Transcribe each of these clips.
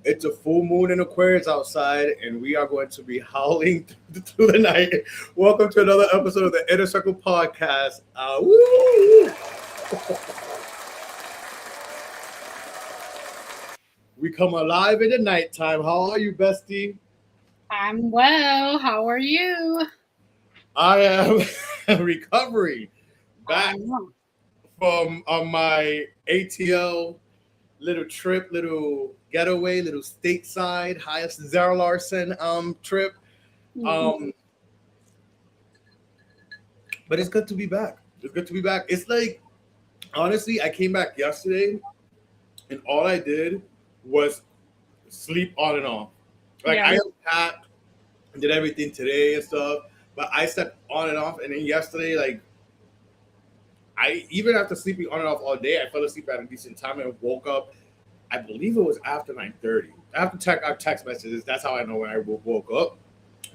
It's a full moon in Aquarius outside, and we are going to be howling through the night. Welcome to another episode of the Inner Circle Podcast. Woo! We come alive in the nighttime. How are you, bestie? I'm well. How are you? I am recovering I back know. from my ATL little trip, little getaway, little stateside, highest Zara Larson trip. Mhm. Um, but it's good to be back. It's good to be back. It's like honestly, I came back yesterday and all I did was sleep on and off. Like Yeah. I unpacked, did everything today and stuff, but I slept on and off. And then yesterday, like I even after sleeping on and off all day, I fell asleep at a decent time and woke up. I believe it was after 9:30. After check our text messages, that's how I know when I woke up.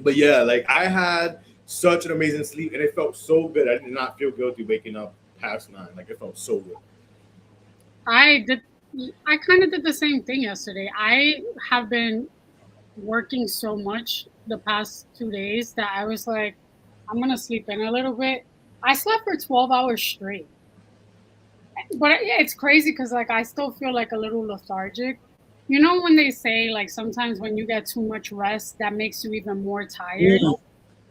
But yeah, like I had such an amazing sleep and it felt so good. I did not feel guilty waking up past 9. Like it felt so good. I did. I kind of did the same thing yesterday. I have been working so much the past 2 days that I was like, I'm gonna sleep in a little bit. I slept for 12 hours straight, but yeah, it's crazy because like I still feel like a little lethargic. You know when they say like sometimes when you get too much rest, that makes you even more tired. Ooh.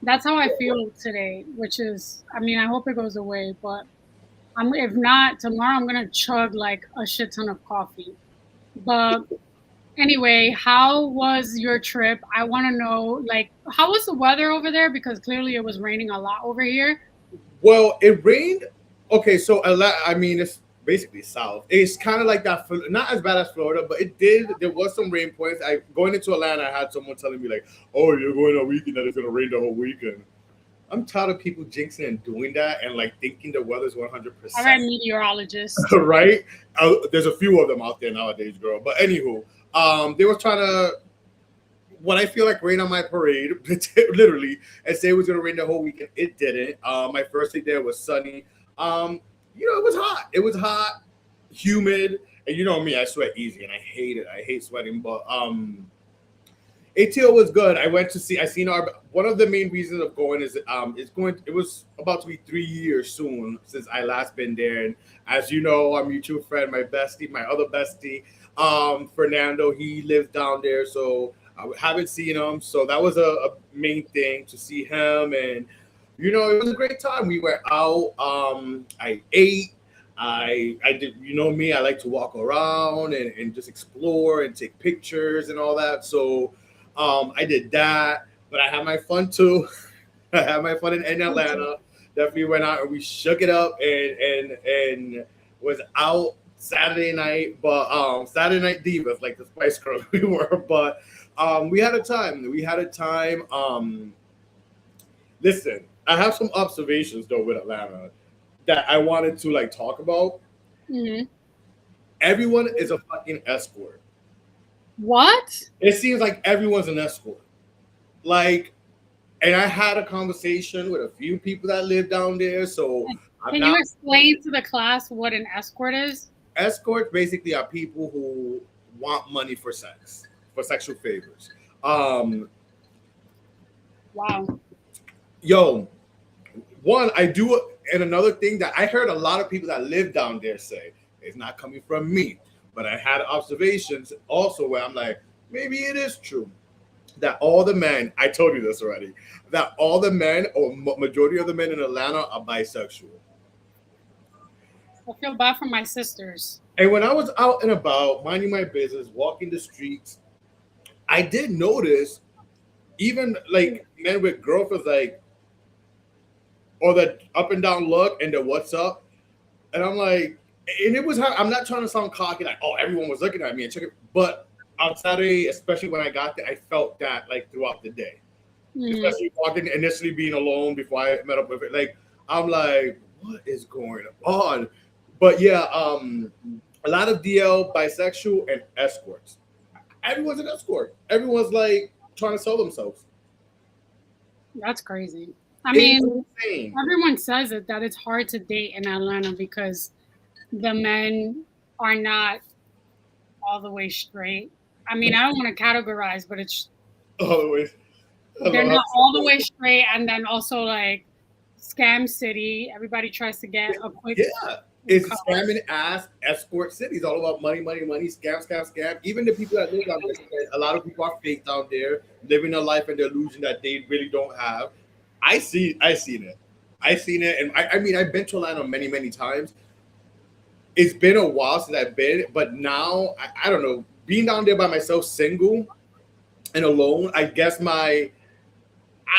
That's how I feel today, which is, I mean, I hope it goes away, but if not tomorrow, I'm gonna chug like a shit ton of coffee. But anyway, how was your trip? I want to know, like, how was the weather over there? Because clearly it was raining a lot over here. Well, it rained. Okay, so I mean, it's basically south. It's kind of like that. Not as bad as Florida, but it did. There was some rain points. I going into Atlanta, I had someone telling me like, "Oh, you're going a weekend that it's gonna rain the whole weekend." I'm tired of people jinxing and doing that and like thinking the weather's All right, 100%. meteorologist. Right? There's a few of them out there nowadays, girl. But anywho, they were trying to what I feel like rain on my parade, literally, and say it was gonna rain the whole weekend. It didn't. My first day there was sunny. Um, it was hot. It was hot, humid, and you know me, I sweat easy, and I hate it. I hate sweating, but ATL was good. I went to see. I seen our one of the main reasons of going is it's going. It was about to be 3 years soon since I last been there, and as you know, our mutual friend, my bestie, my other bestie, Fernando, he lives down there, so I haven't seen him. So that was a main thing to see him, and it was a great time. We were out. I ate. I did. You know me. I like to walk around and just explore and take pictures and all that. So I did that, but I had my fun too. I had my fun in Atlanta. Definitely went out and we shook it up and was out Saturday night, but Saturday night divas like the Spice Girls we were, but we had a time. We had a time. Listen, I have some observations though with Atlanta that I wanted to like talk about. Hmm. Everyone is a fucking escort. What? It seems like everyone's an escort. Like, and I had a conversation with a few people that live down there. So I'm Can you not explain to the class what an escort is? escorts. Basically, are people who want money for sex, for sexual favors. Um, Wow. yo, one I do, and another thing that I heard a lot of people that live down there say it's not coming from me, but I had observations also where I'm like, maybe it is true that all the men, I told you this already, that all the men or majority of the men in Atlanta are bisexual. I feel bad for my sisters. And when I was out and about, minding my business, walking the streets, I did notice even like men with girlfriends, like, or the up and down look and the what's up. And I'm like, and it was, I'm not trying to sound cocky, like, oh, everyone was looking at me and checking, but on Saturday, especially when I got there, I felt that like throughout the day. Hmm. Especially walking initially being alone before I met up with it. Like I'm like, what is going on? But yeah, a lot of DL bisexual and escorts. Everyone's an escort. Everyone's like trying to sell themselves. That's crazy. I It's mean, insane. everyone says it that it's hard to date in Atlanta because the men are not all the way straight. I mean, I don't want to categorize, but it's Always. I they're love how not all the way straight, and then also like scam city. Everybody tries to get a quick yeah. It's cut. scamming ass escort city. It's all about money, money, money, scam, scam, scam. Even the people that live down there, a lot of people are fake down there, living a life and the illusion that they really don't have. I seen it. I seen it, and I mean, I've been to Atlanta many, many times. It's been a while since I've been, but now I don't know. Being down there by myself, single and alone, I guess I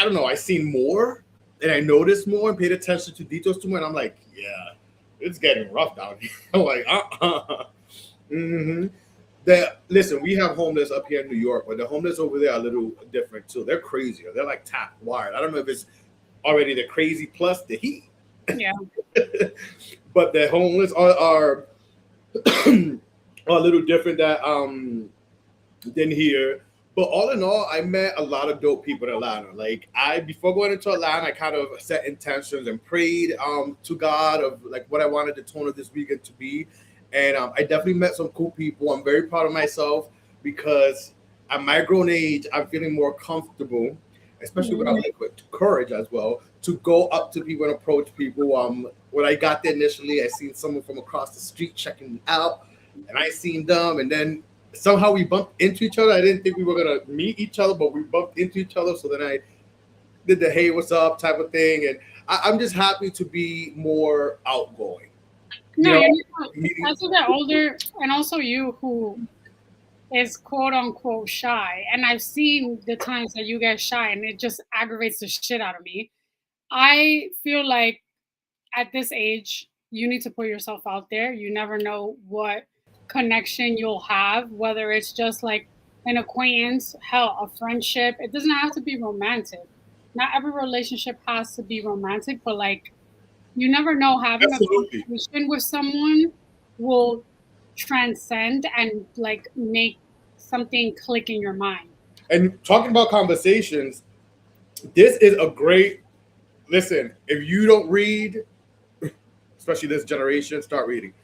don't know. I seen more and I noticed more and paid attention to details too more. And I'm like, yeah, it's getting rough down here. I'm like, mm-hmm. Listen, we have homeless up here in New York, but the homeless over there are a little different too. They're crazier. They're like tapped, wired. I don't know if it's already the crazy plus the heat, Yeah. but the homeless are are a little different than here. But all in all, I met a lot of dope people in Atlanta. Like I before going into Atlanta, I kind of set intentions and prayed to God of like what I wanted the tone of this weekend to be. And I definitely met some cool people. I'm very proud of myself because at my grown age, I'm feeling more comfortable, especially when I'm Mhm. like with courage as well, to go up to people and approach people. When I got there initially, I seen someone from across the street checking me out, and I seen them, and then somehow we bumped into each other. I didn't think we were gonna meet each other, but we bumped into each other. So then I did the "Hey, what's up" type of thing, and I'm just happy to be more outgoing. You No, know, you know, meeting. as you get older, and also you who is quote unquote shy, and I've seen the times that you get shy, and it just aggravates the shit out of me. I feel like at this age, you need to put yourself out there. You never know what connection you'll have, whether it's just like an acquaintance, hell, a friendship. It doesn't have to be romantic. Not every relationship has to be romantic, but like you never know, having a Absolutely. conversation with someone will transcend and like make something click in your mind. And talking about conversations, this is a great listen. If you don't read, especially this generation, start reading.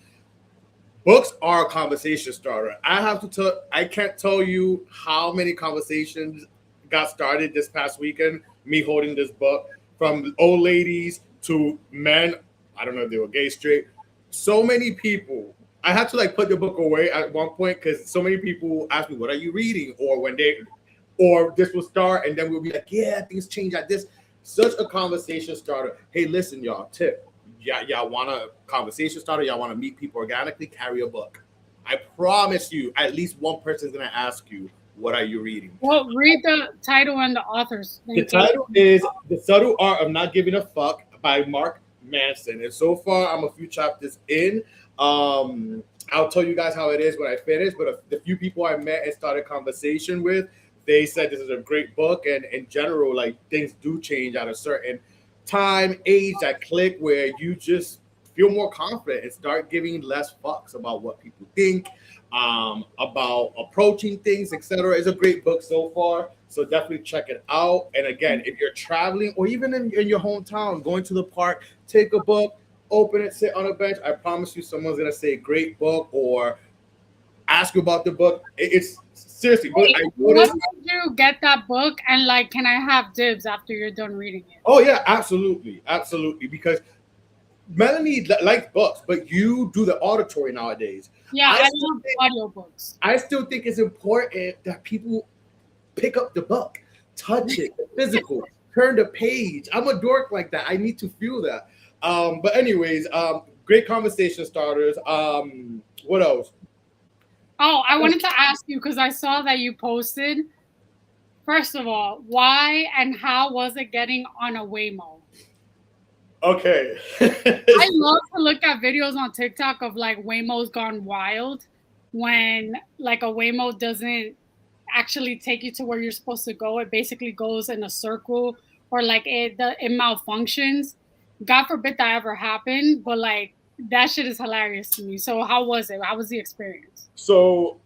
Books are a conversation starter. I can't tell you how many conversations got started this past weekend, me holding this book, from old ladies to men. I don't know if they were gay, straight. So many people. I had to like put the book away at one point because so many people ask me, "What are you reading?" Or this will start, and then we'll be like, "Yeah, things change at this." Such a conversation starter. Hey, listen, y'all. Tip: y'all want a conversation starter? Y'all want to meet people organically? Carry a book. I promise you, at least one person's gonna ask you, "What are you reading?" Well, read the title and the authors The in case. title is "The Subtle Art of Not Giving a Fuck" by Mark Manson, and so far I'm a few chapters in. I'll tell you guys how it is when I finish. But the few people I met and started conversation with, they said this is a great book, and in general, like things do change at a certain time, age, that click where you just feel more confident and start giving less fucks about what people think, about approaching things, etc. It's a great book so far, so definitely check it out. And again, if you're traveling or even in your hometown, going to the park, take a book, open it, sit on a bench. I promise you, someone's gonna say great book or ask you about the book. It's seriously, but Wait, I what noticed. made you get that book? And like, can I have dibs after you're done reading it? Oh yeah, absolutely, absolutely. Because Melanie likes books, but you do the auditory nowadays. Yeah, I I still love think audiobooks. I still think it's important that people pick up the book, touch it, the physical, turn the page. I'm a dork like that. I need to feel that. But anyways, great conversation starters. What else? Oh, I wanted to ask you because I saw that you posted. First of all, why and how was it getting on a Waymo? Okay. I love to look at videos on TikTok of like Waymo's gone wild when like a Waymo doesn't actually take you to where you're supposed to go. It basically goes in a circle or like it malfunctions. God forbid that ever happened, but like that shit is hilarious to me. So how was it? How was the experience? So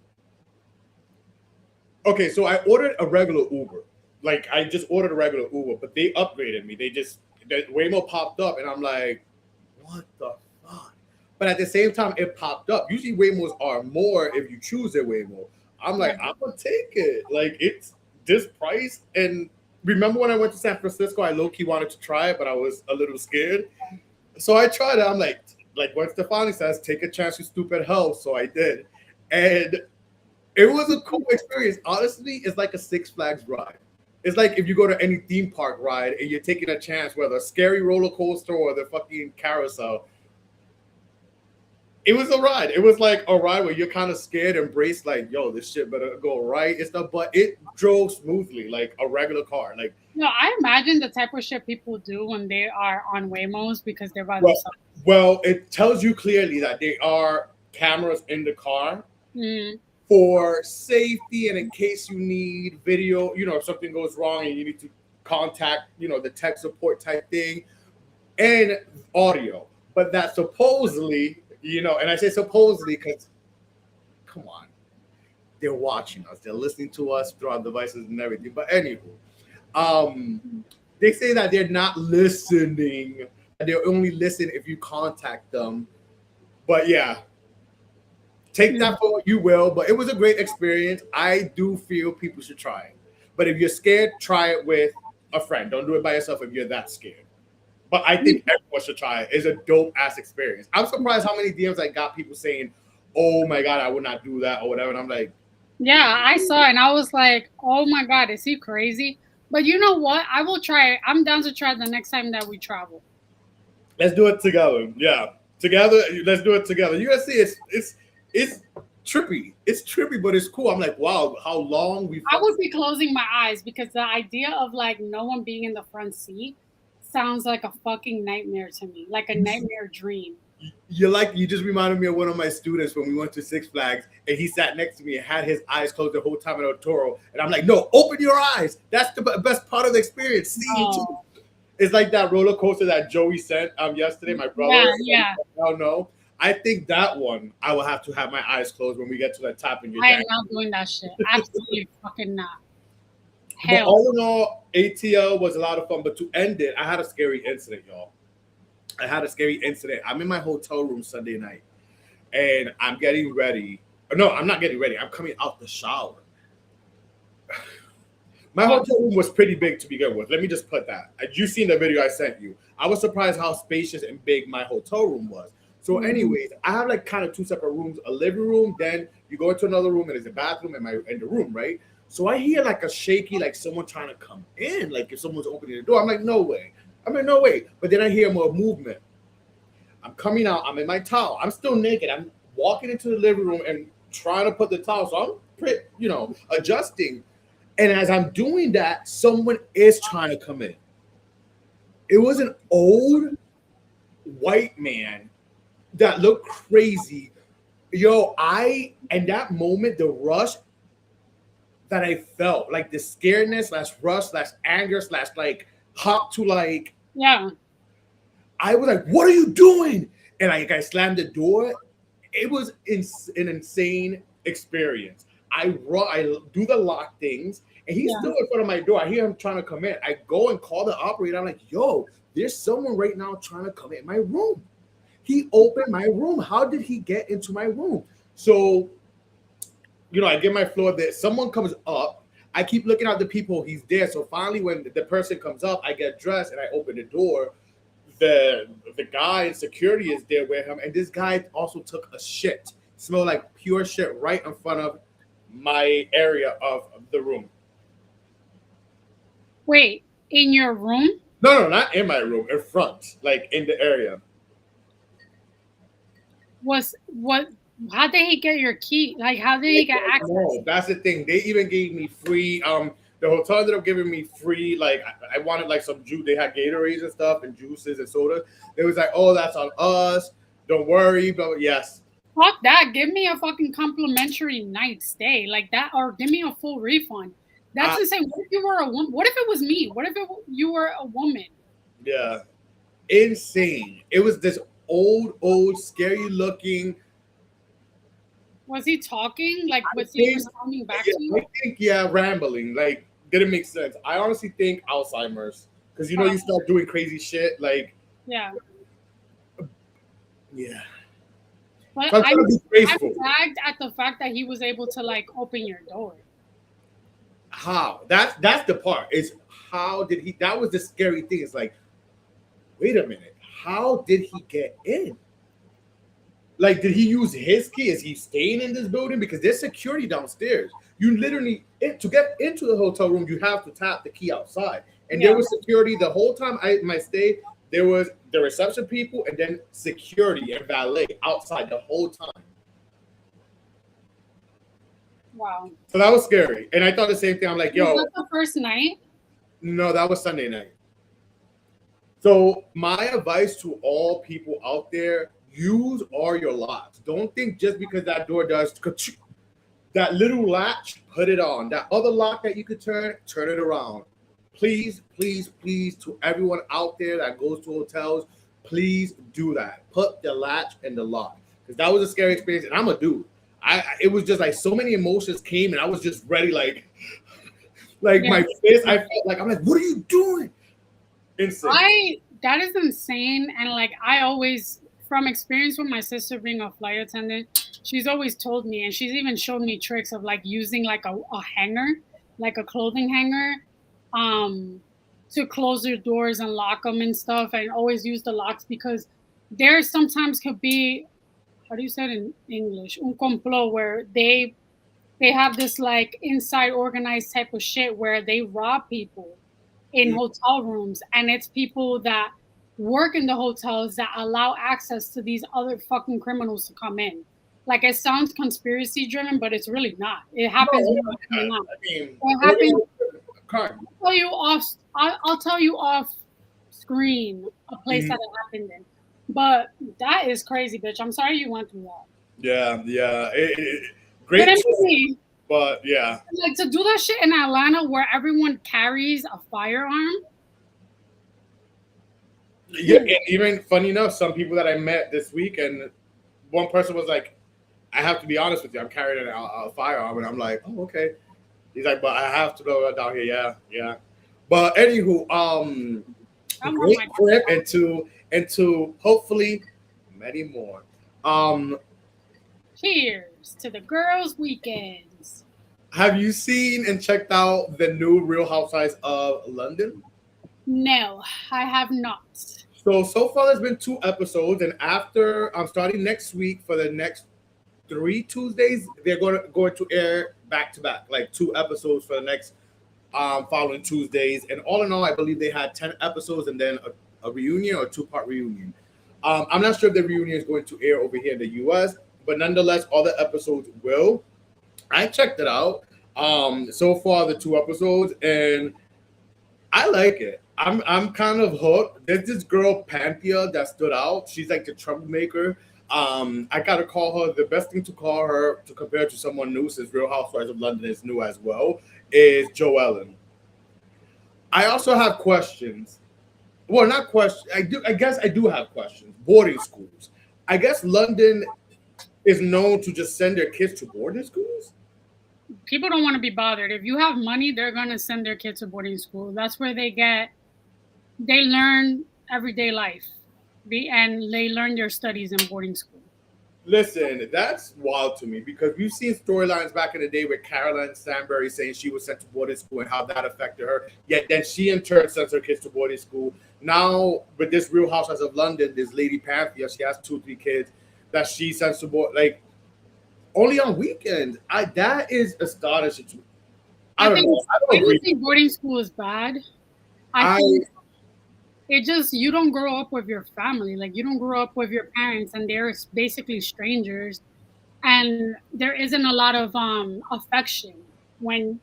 okay, so I ordered a regular Uber. Like I just ordered a regular Uber, but they upgraded me. They just the Waymo popped up, and I'm like, what the fuck? But at the same time, it popped up. Usually Waymos are more if you choose a Waymo. I'm Yeah. like, I'm gonna take it. Like it's this price. And remember when I went to San Francisco, I low key wanted to try it, but I was a little scared. So I tried it. I'm like what Stefani says, take a chance, you stupid hoe. So I did, and it was a cool experience. Honestly, it's like a Six Flags ride. It's like if you go to any theme park ride and you're taking a chance, whether a scary roller coaster or the fucking carousel. It was a ride. It was like a ride where you're kind of scared and braced, like, yo, this shit better go right and stuff. But it drove smoothly, like a regular car. Like, No, I imagine the type of shit people do when they are on Waymos because they're by well, themselves. well, it tells you clearly that there are cameras in the car Mm, for safety and in case you need video, if something goes wrong and you need to contact, the tech support type thing, and audio. But that supposedly, and I say supposedly because, come on, they're watching us, they're listening to us through our devices and everything. But anywho, um, they say that they're not listening, and they'll only listen if you contact them. But yeah, take mm. that for what you will. But it was a great experience. I do feel people should try it. But if you're scared, try it with a friend. Don't do it by yourself if you're that scared. But I think everyone should try it. It's a dope ass experience. I'm surprised how many DMs I got people saying, "Oh my god, I would not do that" or whatever. And I'm like, Yeah, I saw it and I was like, oh my God, is he crazy? But you know what? I will try it. I'm down to try it the next time that we travel. let's do it together. Yeah, together. Let's do it together. You guys see, it's trippy. It's trippy, but it's cool. I'm like, wow, how long we. I would be closing my eyes because the idea of like no one being in the front seat sounds like a fucking nightmare to me, like a nightmare dream. You just reminded me of one of my students when we went to Six Flags and he sat next to me and had his eyes closed the whole time at El Toro. And I'm like, no, open your eyes. That's the best part of the experience. Seeing too. Oh, It's like that roller coaster that Joey sent yesterday, my brother. yeah, yeah. I don't know. I think that one I will have to have my eyes closed when we get to that top and you're I down. am not doing that shit. Absolutely fucking not. But Hell. all in all, ATL was a lot of fun. But to end it, I had a scary incident, y'all. I had a scary incident. I'm in my hotel room Sunday night and I'm getting ready. No, I'm not getting ready. I'm coming out the shower. My hotel room was pretty big to begin with. Let me just put that. You seen the video I sent you. I was surprised how spacious and big my hotel room was. So, anyways, I have like kind of two separate rooms: a living room, then you go into another room, and there's a bathroom in the room, right? So I hear like a shaky, like someone trying to come in, like if someone's opening the door. I'm like, no way. I'm like, no way. But then I hear more movement. I'm coming out. I'm in my towel. I'm still naked. I'm walking into the living room and trying to put the towel. So I'm pretty, adjusting. And as I'm doing that, someone is trying to come in. It was an old white man that looked crazy. Yo, in that moment, the rush that I felt, like the scaredness slash rush slash anger slash like hop to like, Yeah. I was like, what are you doing? And I slammed the door. It was an insane experience. I do the lock things, and he's Yeah. still in front of my door. I hear him trying to come in. I go and call the operator. I'm like, yo, there's someone right now trying to come in my room. He opened my room. How did he get into my room? So, I get my floor there. Someone comes up. I keep looking at the people. He's there. So finally, when the person comes up, I get dressed and I open the door. The guy in security is there with him, and this guy also took a shit. Smelled like pure shit right in front of my area of the room. Wait, in your room? No, not in my room, in front, like in the area. Was what? How did he get your key? Like, how did he get access? No, that's the thing. They even gave me free. The hotel ended up giving me free. Like I wanted like some juice. They had Gatorades and stuff and juices and soda. It was like, oh, that's on us. Don't worry. But yes, Fuck that. Give me a fucking complimentary night stay like that, or give me a full refund. That's I, insane. What if you were a woman? What if it was me? What if you were a woman? yeah, insane. It was this old, scary looking. Was he talking? Like, I was he think, responding back yeah, to you? I think, yeah, rambling. Like, didn't make sense. I honestly think Alzheimer's. because you know Uh, you start doing crazy shit. Like, yeah. yeah. But So I'm trying to be I'm graceful. gagged at the fact that he was able to like open your door. How? That's the part. Is how did he? That was the scary thing. It's like, wait a minute. How did he get in? Like, did he use his key? Is he staying in this building? Because there's security downstairs. You literally to get into the hotel room, you have to tap the key outside. And there Yeah. was security the whole time my stay. There was the reception people and then security and valet outside the whole time. Wow. So that was scary. And I thought the same thing. I'm like, Was yo, that the first night? no, that was Sunday night. So my advice to all people out there: use all your locks. Don't think just because that door does that little latch, put it on. That other lock that you could turn it around. Please, please, please, to everyone out there that goes to hotels, please do that. Put the latch in the lock because that was a scary experience. And I'm a dude. It was just like so many emotions came and I was just ready, like Yeah. my fist. I felt like I'm like, what are you doing? Insane. That is insane. And like I always, from experience with my sister being a flight attendant, she's always told me, and she's even showed me tricks of like using like a hanger, like a clothing hanger, um, to close your doors and lock them and stuff, and always use the locks because there sometimes could be, how do you say it in English, un complot, where they have this like inside organized type of shit where they rob people in hotel rooms, and it's people that work in the hotels that allow access to these other fucking criminals to come in. Like it sounds conspiracy driven, but it's really not. It happens No, more often than not. I mean, It happens. card. I'll tell you off. I'll tell you off screen a place Mhm. that it happened in. But that is crazy, bitch. I'm sorry you went through that. Yeah, yeah. But Great, anyway, but yeah, like to do that shit in Atlanta where everyone carries a firearm. yeah. And even funny enough, some people that I met this week, and one person was like, "I have to be honest with you. I'm carrying a firearm," and I'm like, "Oh, okay." He's like, "But I have to go down here." Yeah, yeah. But anywho, I'm on great my trip into hopefully many more. Um, cheers to the girls' weekends. have you seen and checked out the new Real Housewives of London? No, I have not. So far there's been 2 episodes, and after I'm starting next week for the next 3 Tuesdays, they're going to air back to back, like 2 episodes for the next following Tuesdays. And all in all, I believe they had 10 episodes and then a reunion or two-part reunion. I'm not sure if the reunion is going to air over here in the US, but nonetheless, all the episodes will. I checked it out. So far the 2 episodes, and I like it. I'm kind of hooked. There's this girl Panthea that stood out. She's like the troublemaker. I gotta call her the best thing to call her to compare to someone new, since Real Housewives of London is new as well, is Joellen. I also have questions. Well, not questions. I guess I do have questions. Boarding schools. I guess London is known to just send their kids to boarding schools. People don't want to be bothered. If you have money, they're gonna send their kids to boarding school. That's where they learn everyday life, and they learn their studies in boarding school. Listen, that's wild to me because we've seen storylines back in the day with Caroline Stanbury saying she was sent to boarding school and how that affected her. Yet then she in turn sends her kids to boarding school. Now with this Real Housewives of London, this lady Panthea, she has 2, 3 kids that she sends to board like only on weekends. That is astonishing to me. I I don't think know. I I don't don't agree. think boarding school is bad. I I think it just, you don't grow up with your family. Like you don't grow up with your parents, and they're basically strangers, and there isn't a lot of affection when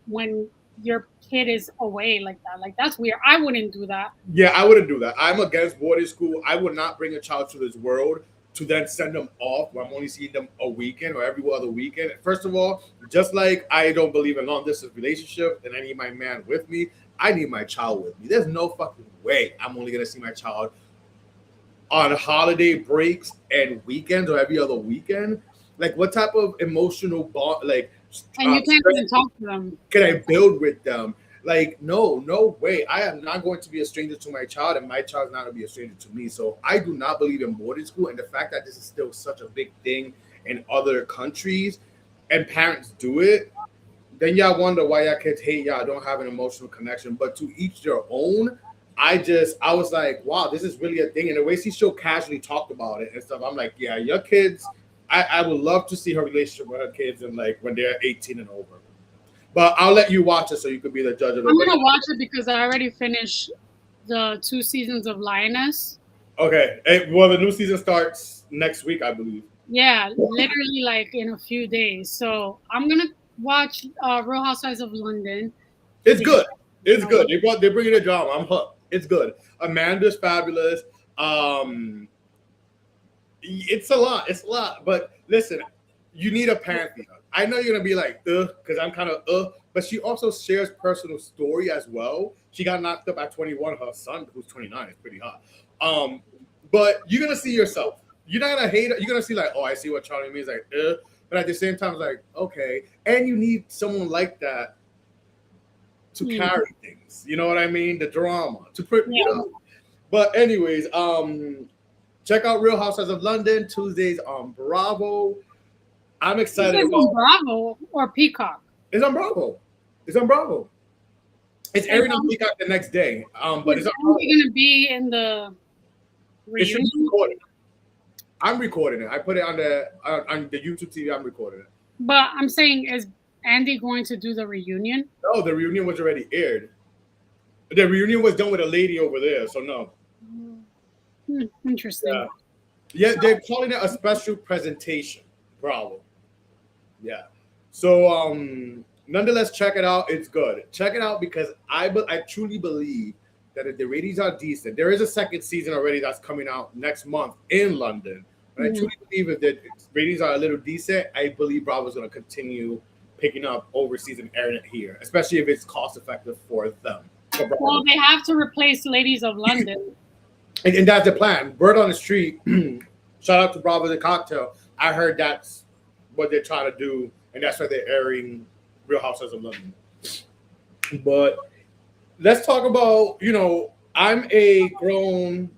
your kid is away like that. Like that's weird. I wouldn't do that. Yeah, I wouldn't do that. I'm against boarding school. I would not bring a child to this world to then send them off where I'm only seeing them a weekend or every other weekend. First of all, just like I don't believe in long distance relationship and I need my man with me, I need my child with me. There's no fucking way I'm only gonna see my child on holiday breaks and weekends or every other weekend. Like, what type of emotional bond, like, And you can't strength even talk to them. can I build with them? Like, no way. I am not going to be a stranger to my child, and my child's not going to be a stranger to me. So I do not believe in boarding school, and the fact that this is still such a big thing in other countries, and parents do it, then y'all wonder why y'all kids hate y'all, don't have an emotional connection. But to each their own. I was like, wow, this is really a thing. And the way she so casually talked about it and stuff, I'm like, yeah, your kids. I would love to see her relationship with her kids and like when they're 18 and over. But I'll let you watch it so you could be the judge of I'm it. gonna watch it because I already finished the 2 seasons of Lioness. Okay. Well, the new season starts next week, I believe. Yeah, literally like in a few days. So I'm gonna watch Real Housewives of London. It's Because, good. you It's know, good. They're bringing the drama. I'm hooked. It's good. Amanda's fabulous. Um, it's a lot. It's a lot. But listen, you need a pantheon. I know you're gonna be like, because I'm kind of but she also shares personal story as well. She got knocked up at 21. Her son, who's 29, is pretty hot. Um, but you're gonna see yourself. You're not gonna hate it. You're gonna see like, oh, I see what Charlie means, like, but at the same time, it's like, okay. And you need someone like that to carry things. You know what I mean? The drama to put, yeah. But anyways, check out Real Housewives of London Tuesdays on Bravo. I'm excited It's about. on Bravo or Peacock. It's on Bravo. It's on Bravo. It's airing on Peacock the next day. But it's only going to be in the it should reunion. be recorded. I'm recording it. I put it on the YouTube TV. I'm recording it. But I'm saying, is Andy going to do the reunion? No, the reunion was already aired. The reunion was done with a lady over there, so no. Interesting. Yeah, they're calling it a special presentation. Bravo. Yeah. So nonetheless, check it out. It's good. Check it out because I truly believe that if the ratings are decent, there is a second season already that's coming out next month in London. But I truly believe if the ratings are a little decent, I believe Bravo's going to continue picking up overseas and airing it here, especially if it's cost effective for them. Well, they have to replace Ladies of London. And that's the plan. Word on the street. Shout out to Bravo the Cocktail. I heard that's what they're trying to do, and that's why they're airing Real Housewives of London. But let's talk about, I'm a grown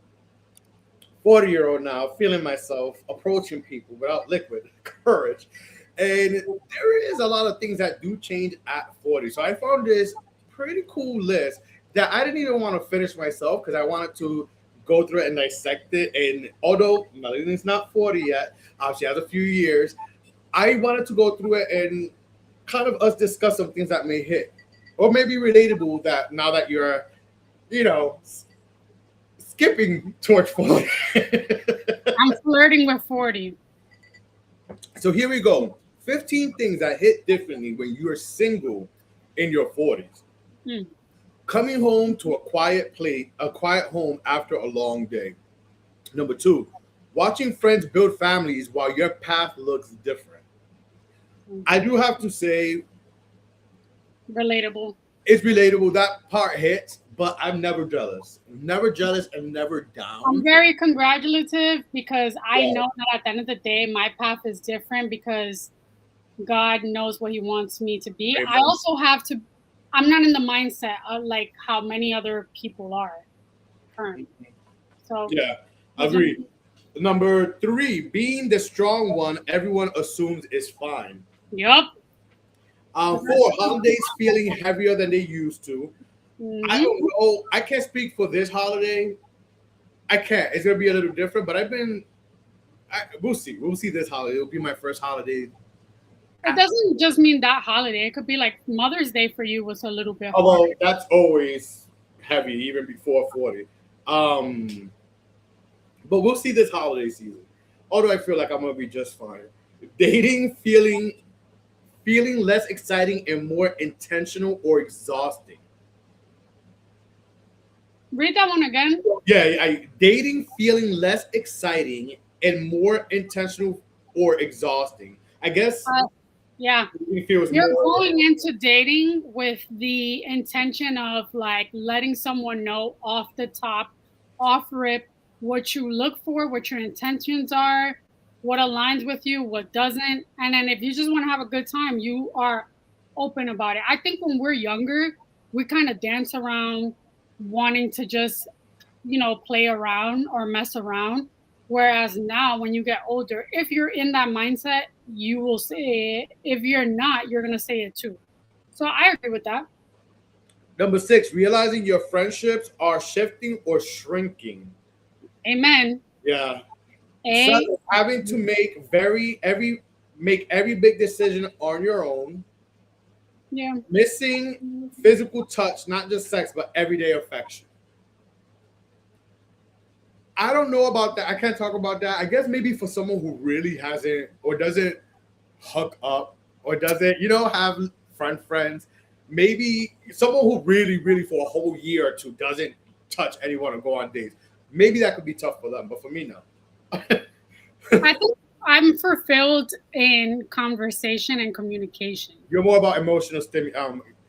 40-year-old now, feeling myself, approaching people without liquid courage. And there is a lot of things that do change at 40. So I found this pretty cool list that I didn't even want to finish myself because I wanted to go through it and dissect it. And although Melanie's not 40 yet, she has a few years, I wanted to go through it and kind of us discuss some things that may hit or maybe relatable that now that you're, skipping towards 40. I'm flirting with 40. So here we go. 15 things that hit differently when you're single in your 40s. Coming home to a quiet home after a long day. Number 2, watching friends build families while your path looks different. I do have to say, relatable. It's relatable. That part hits, but I'm never jealous. Never jealous and never down. I'm very congratulative because I know that at the end of the day, my path is different because God knows what He wants me to be. Amen. I also have to. I'm not in the mindset of like how many other people are currently. So yeah, agreed. Number 3, being the strong one everyone assumes is fine. Yep. 4, holidays feeling heavier than they used to. I don't know. I can't speak for this holiday. I can't. It's gonna be a little different, but we'll see. We'll see this holiday. It'll be my first holiday. It doesn't just mean that holiday. It could be like Mother's Day for you was a little bit hard. Although that's always heavy, even before 40. But we'll see this holiday season. Although I feel like I'm gonna be just fine. Dating, feeling less exciting and more intentional or exhausting. Read that one again. Yeah, dating, feeling less exciting and more intentional or exhausting. I guess. Yeah, you're going into dating with the intention of like letting someone know off the top, off rip, what you look for, what your intentions are, what aligns with you, what doesn't. And then if you just want to have a good time, you are open about it. I think when we're younger, we kind of dance around wanting to just, play around or mess around. Whereas now, when you get older, if you're in that mindset, you will say it. If you're not, you're going to say it too. So I agree with that. Number six, realizing your friendships are shifting or shrinking. Amen. Yeah. A, Seven, having to make every big decision on your own. yeah. Missing physical touch, not just sex, but everyday affection. I don't know about that. I can't talk about that. I guess maybe for someone who really hasn't or doesn't hook up or doesn't, have friends. Maybe someone who really, really for a whole year or two doesn't touch anyone or go on dates. Maybe that could be tough for them, but for me, no. I think I'm fulfilled in conversation and communication. You're more about emotional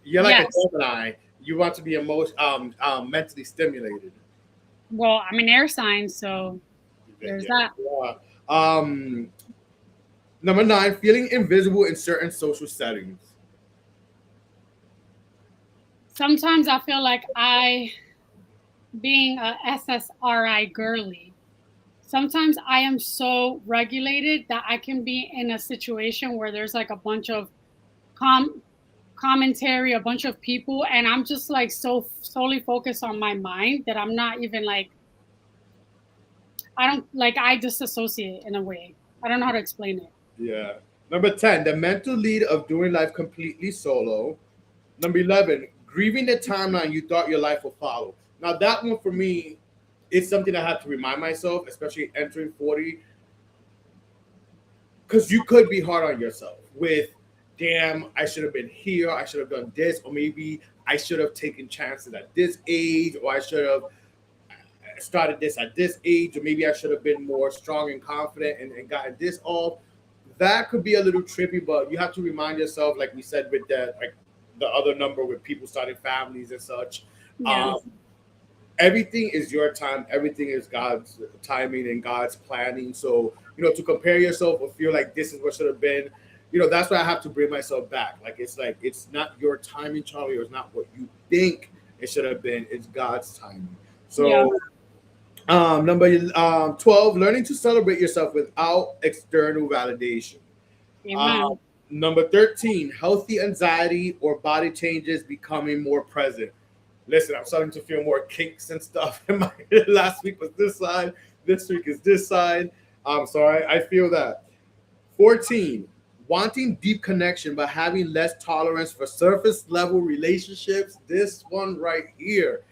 you're like a Yes. Gemini. You want to be mentally stimulated. Well, I'm an air sign, so Yeah, there's yeah, that. yeah. Number nine, feeling invisible in certain social settings. Sometimes I feel like being a SSRI girly, sometimes I am so regulated that I can be in a situation where there's like a bunch of com- commentary, a bunch of people, and I'm just like so solely focused on my mind that I'm not even like, I don't like, I disassociate in a way. I don't know how to explain it. Yeah. Number 10, the mental lead of doing life completely solo. Number 11, grieving the timeline you thought your life would follow. Now, that one for me is something I have to remind myself, especially entering 40, because you could be hard on yourself with, damn, I should have been here, I should have done this, or maybe I should have taken chances at this age, or I should have started this at this age, or maybe I should have been more strong and confident and gotten this off. That could be a little trippy, but you have to remind yourself, like we said with the other number with people starting families and such. Um, Yes. Everything is your time. Everything is God's timing and God's planning. So to compare yourself or feel like this is what should have been, that's why I have to bring myself back. Like it's not your timing, Charlie, or it's not what you think it should have been. It's God's timing. Yeah. So number 12, learning to celebrate yourself without external validation. Um, Amen. Number 13, healthy anxiety or body changes becoming more present. Listen, I'm starting to feel more kinks and stuff. Last week was this side, this week is this side. So I feel that. 14, wanting deep connection but having less tolerance for surface level relationships. This one right here.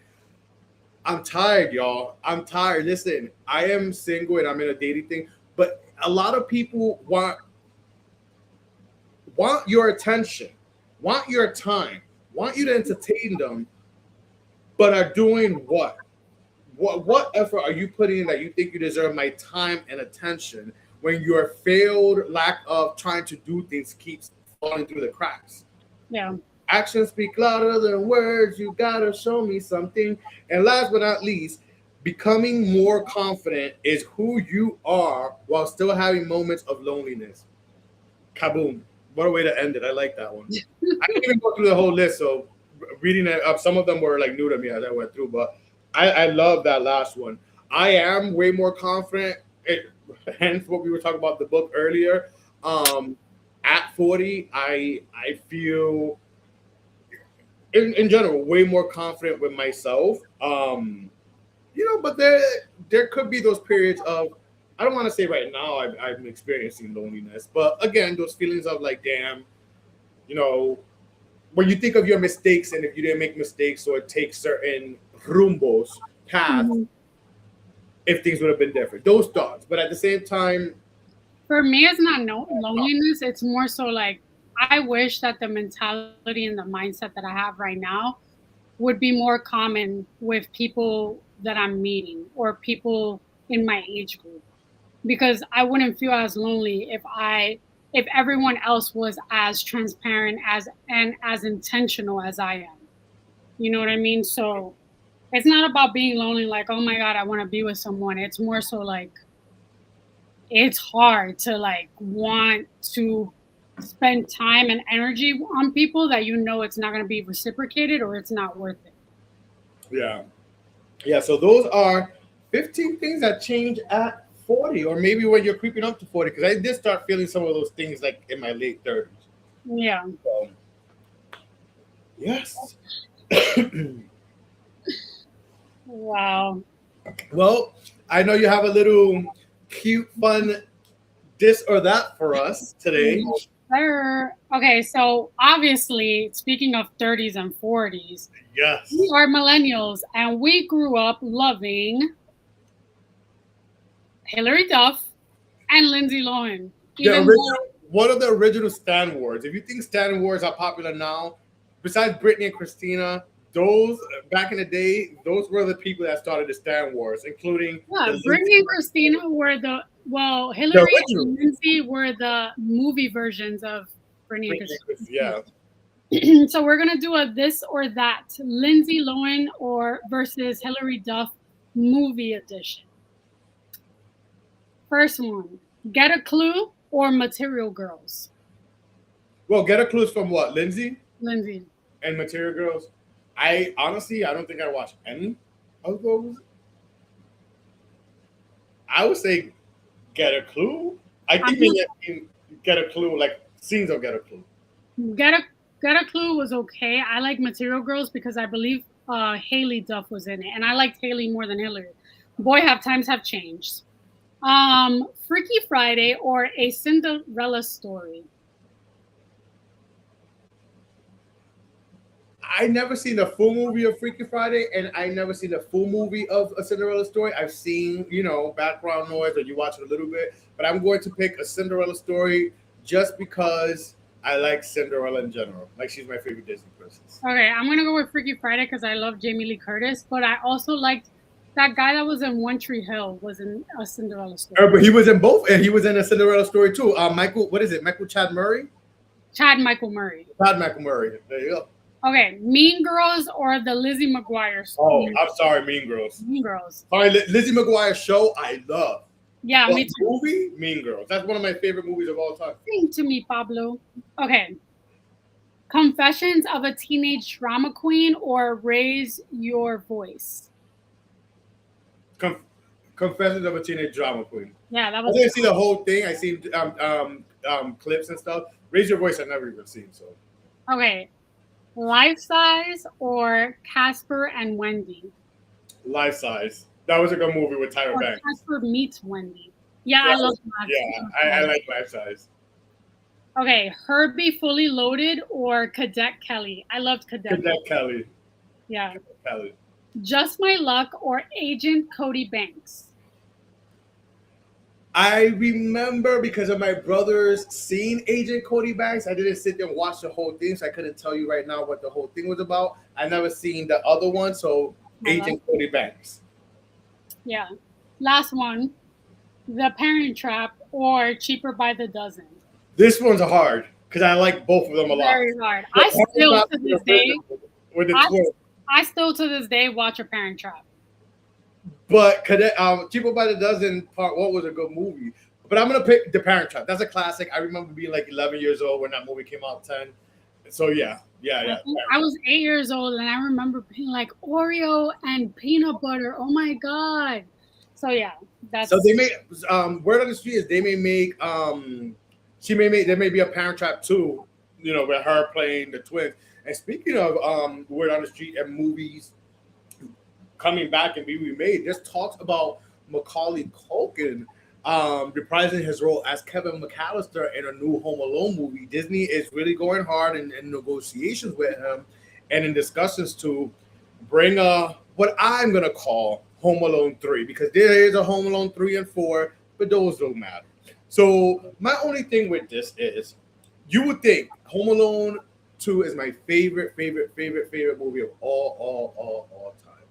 I'm tired, y'all. I'm tired. Listen, I am single and I'm in a dating thing, but a lot of people want your attention, want your time, want you to entertain them, but are doing what? What effort are you putting in that you think you deserve my time and attention when your failed lack of trying to do things keeps falling through the cracks? Yeah. Actions speak louder than words. You gotta show me something. And last but not least, becoming more confident is who you are while still having moments of loneliness. Kaboom. What a way to end it. I like that one. I didn't even go through the whole list, so reading it up, some of them were like new to me as I went through, but I love that last one. I am way more confident. Hence, what we were talking about the book earlier. Um, at 40, I feel in general way more confident with myself. But there could be those periods of, I don't want to say right now I'm experiencing loneliness, but again, those feelings of like, damn, you know, when you think of your mistakes and if you didn't make mistakes or take certain rumbos paths, Mhm. if things would have been different, those thoughts. But at the same time, For me, it's not no loneliness. It's more so like I wish that the mentality and the mindset that I have right now would be more common with people that I'm meeting or people in my age group, because I wouldn't feel as lonely if everyone else was as transparent as and as intentional as I am. You know what I mean? So it's not about being lonely like, oh my god, I want to be with someone. It's more so like it's hard to like want to. spend time and energy on people that you know it's not going to be reciprocated or it's not worth it. Yeah. Yeah. So those are 15 things that change at 40, or maybe when you're creeping up to 40, because I did start feeling some of those things like in my late 30s. Yeah. So, yes. Wow. Well, I know you have a little cute, fun this or that for us today. Yes, sir. Okay, so obviously, speaking of 30s and 40s, we Yes. are millennials and we grew up loving Hilary Duff and Lindsay Lohan. The Even though, original, one of the original Stan Wars. If you think Stan Wars are popular now, besides Britney and Christina, those back in the day, those were the people that started the Stan Wars, including yeah, the Britney Lindsay, and Christina were well, the Hillary original and Lindsay were the movie versions of Britney and Britney and Christina. Christina. So we're gonna do a this or that Lindsay Lohan or versus Hillary Duff movie edition. First one, Get a Clue or Material Girls? Well, Get a Clues from what? Lindsay Lindsay. and Material Girls. I honestly, I don't think I watched any of those. I would say Get a Clue. I I'm think they Get a Clue, like scenes of Get a Clue. Get a Get a Clue was okay. I like Material Girls because I believe Haley Duff was in it, and I liked Haley more than Hillary. Boy, have times have changed. Freaky Friday or A Cinderella Story? I never seen the full movie of Freaky Friday, and I never seen the full movie of A Cinderella Story. I've seen, background noise, or you watch it a little bit, but I'm going to pick A Cinderella Story just because I like Cinderella in general. Like she's my favorite Disney princess. Okay, I'm gonna go with Freaky Friday because I love Jamie Lee Curtis, but I also liked that guy that was in One Tree Hill was in A Cinderella Story. But he was in both, and he was in A Cinderella Story too. Michael, what is it? Michael Chad Murray? Chad Michael Murray. Chad Michael Murray. There you go. Okay, Mean Girls or the Lizzie McGuire Oh, story? I'm sorry, Mean Girls. Mean Girls. Sorry, Lizzie McGuire's show I love. Yeah, But me too. movie, Mean Girls. That's one of my favorite movies of all time. Sing to me, Pablo. Okay. Confessions of a Teenage Drama Queen or Raise Your Voice? Conf- Confessions of a Teenage Drama Queen. Yeah, that I was didn't see the whole thing. I seen clips and stuff. Raise Your Voice, I never even seen. So okay. Life Size or Casper and Wendy? Life Size. That was a good movie with Tyra Or Banks. Casper meets Wendy. Yeah, Yeah, I love yeah, that. I like Life Size. Okay, Herbie Fully Loaded or Cadet Kelly? I loved Cadet. Cadet Kelly. Yeah. Kelly. Just My Luck or Agent Cody Banks? I remember because of my brother's seen Agent Cody Banks. I didn't sit there and watch the whole thing, so I couldn't tell you right now what the whole thing was about. I never seen the other one, so Agent Cody Banks. Yeah. Last one. The Parent Trap or Cheaper by the Dozen? This one's hard because I like both of them a lot. Very hard. I still to this day with the twins. I still to this day watch a Parent Trap. But Cheaper by the Dozen Part 1 was a good movie. But I'm gonna pick The Parent Trap. That's a classic. I remember being like 11 years old when that movie came out. 10. So yeah. I was 8 years old and I remember being like Oreo and peanut butter. Oh my god. So yeah, that's so they made word on the street is they may make there may be a Parent Trap 2, with her playing the twins. And speaking of word on the street and movies coming back and being remade, there's talks about Macaulay Culkin reprising his role as Kevin McAllister in a new Home Alone movie. Disney is really going hard in negotiations with him and in discussions to bring what I'm gonna call Home Alone 3, because there is a Home Alone 3 and 4, but those don't matter. So my only thing with this is, you would think Home Alone 2 is my favorite movie of all time.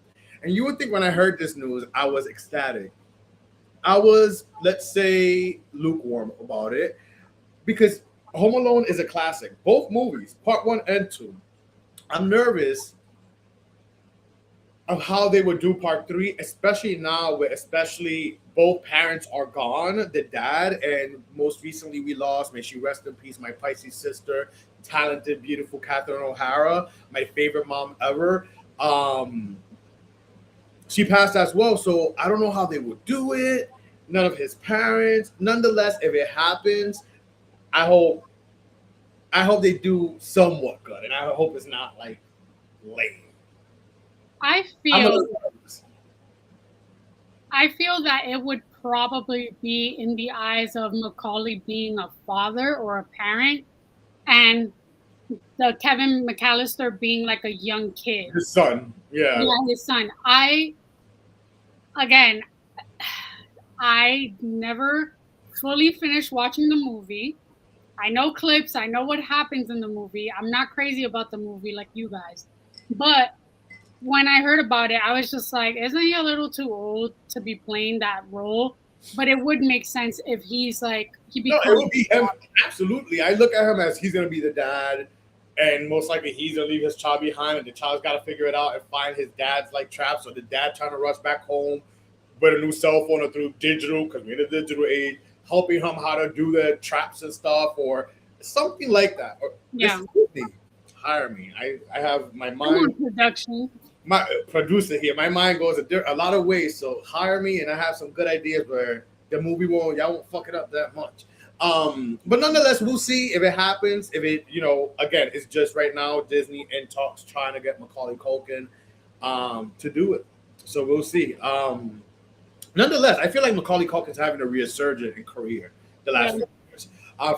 And you would think when I heard this news, I was ecstatic. I was, let's say, lukewarm about it, because Home Alone is a classic. Both movies, part 1 and 2. I'm nervous of how they would do part three, especially now where especially both parents are gone, the dad, and most recently we lost, may she rest in peace, my Pisces sister, talented, beautiful Catherine O'Hara, my favorite mom ever. Um, she passed as well, so I don't know how they would do it. None of his parents. Nonetheless, if it happens, I hope I hope they do somewhat good, and I hope it's not like lame. I I'm a feel little nervous. I feel that it would probably be in the eyes of Macaulay being a father or a parent, and the Kevin McAllister being like a young kid. His son, yeah. Yeah, his son. Again, I never fully finished watching the movie. I know clips, I know what happens in the movie. I'm not crazy about the movie like you guys. But when I heard about it, I was just like, isn't he a little too old to be playing that role? But it would make sense if he's like he No, it becomes will be him. Absolutely. I look at him as he's going to be the dad, and most likely he's going to leave his child behind, and the child's got to figure it out and find his dad's like traps, or the dad trying to rush back home with a new cell phone or through digital, because we're in the digital age, helping him how to do the traps and stuff, or something like that. Or, this yeah. is Disney. Hire me. I have my Come on, mind, production. my producer here. My mind goes a lot of ways, so hire me, and I have some good ideas where the movie won't y'all won't fuck it up that much. But nonetheless, we'll see if it happens. If it, again, it's just right now Disney in talks trying to get Macaulay Culkin to do it. So we'll see. Nonetheless, I feel like Macaulay Culkin's having a resurgence in career the last Yeah. few years.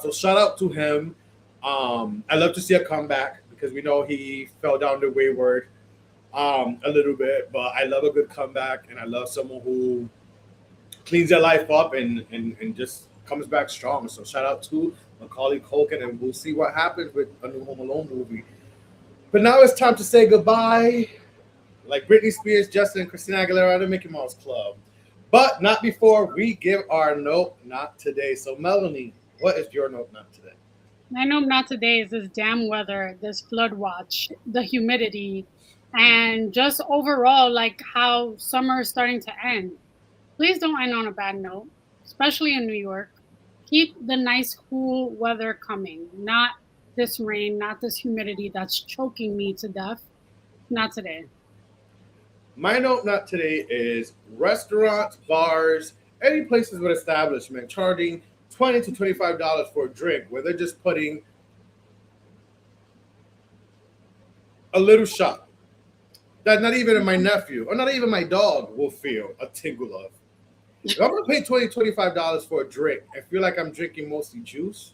So shout out to him. I love to see a comeback because we know he fell down the wayward a little bit, but I love a good comeback, and I love someone who cleans their life up and just comes back strong. So shout out to Macaulay Culkin, and we'll see what happens with a new Home Alone movie. But now it's time to say goodbye, like Britney Spears, Justin, and Christina Aguilera, the Mickey Mouse Club. But not before we give our note not today. So Melanie, what is your note not today? I know not today is this damn weather, this flood watch, the humidity, and just overall like how summer is starting to end. Please don't end on a bad note, especially in New York. Keep the nice, cool weather coming, not this rain, not this humidity that's choking me to death. Not today. My note not today is restaurants, bars, any places with establishment charging $20 to $25 for a drink, where they're just putting a little shot that not even my nephew or not even my dog will feel a tingle of. If I'm gonna pay $25 for a drink and feel like I'm drinking mostly juice,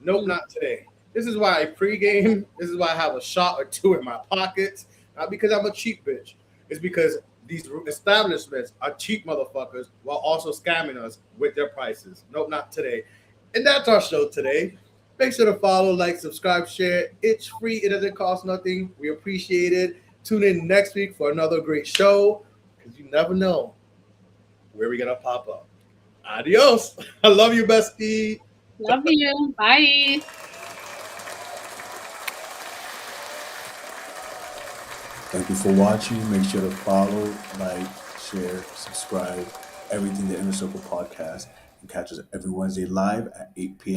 nope, not today. This is why I pregame. This is why I have a shot or two in my pockets. Not because I'm a cheap bitch. It's because these establishments are cheap motherfuckers while also scamming us with their prices. Nope, not today. And that's our show today. Make sure to follow, like, subscribe, share. It's free. It doesn't cost nothing. We appreciate it. Tune in next week for another great show because you never know where we're going to pop up. Adios. I love you, bestie. Love you. Bye. Thank you for watching. Make sure to follow, like, share, subscribe, everything the Inner Circle podcast, and catch us every Wednesday live at 8 p.m.